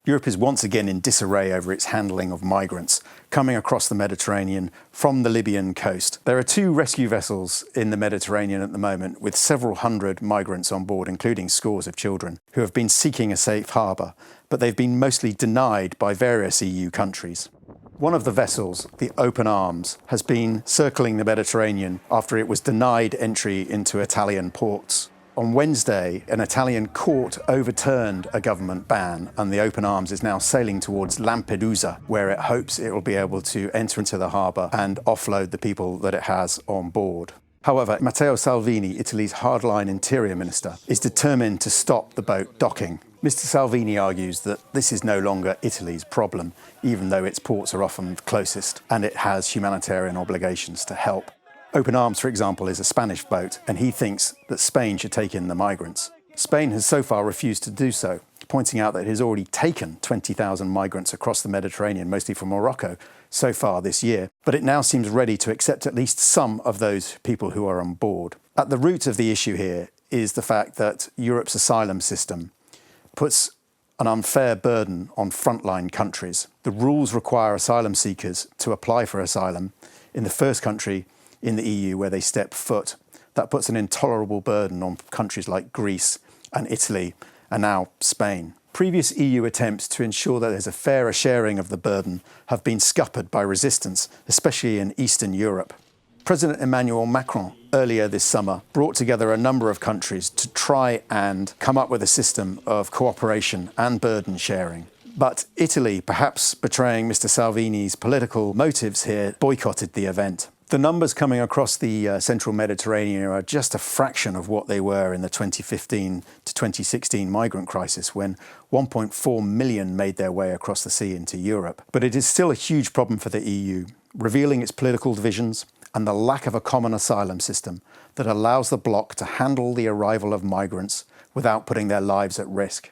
Europe is once again in disarray over its handling of migrants coming across the Mediterranean from the Libyan coast. There are 2 rescue vessels in the Mediterranean at the moment with several hundred migrants on board, including scores of children, who have been seeking a safe harbour, but they've been mostly denied by various EU countries. One of the vessels, the Open Arms, has been circling the Mediterranean after it was denied entry into Italian ports. On Wednesday, an Italian court overturned a government ban, and the Open Arms is now sailing towards Lampedusa, where it hopes it will be able to enter into the harbour and offload the people that it has on board. However, Matteo Salvini, Italy's hardline interior minister, is determined to stop the boat docking. Mr. Salvini argues that this is no longer Italy's problem, even though its ports are often closest and it has humanitarian obligations to help. Open Arms, for example, is a Spanish boat, and he thinks that Spain should take in the migrants. Spain has so far refused to do so, pointing out that it has already taken 20,000 migrants across the Mediterranean, mostly from Morocco, so far this year. But it now seems ready to accept at least some of those people who are on board. At the root of the issue here is the fact that Europe's asylum system puts an unfair burden on frontline countries. The rules require asylum seekers to apply for asylum in the first country in the EU where they step foot. That puts an intolerable burden on countries like Greece and Italy and now Spain. Previous EU attempts to ensure that there's a fairer sharing of the burden have been scuppered by resistance, especially in Eastern Europe. President Emmanuel Macron earlier this summer brought together a number of countries to try and come up with a system of cooperation and burden sharing. But Italy, perhaps betraying Mr. Salvini's political motives here, boycotted the event. The numbers coming across the central Mediterranean are just a fraction of what they were in the 2015 to 2016 migrant crisis, when 1.4 million made their way across the sea into Europe. But it is still a huge problem for the EU, revealing its political divisions and the lack of a common asylum system that allows the bloc to handle the arrival of migrants without putting their lives at risk.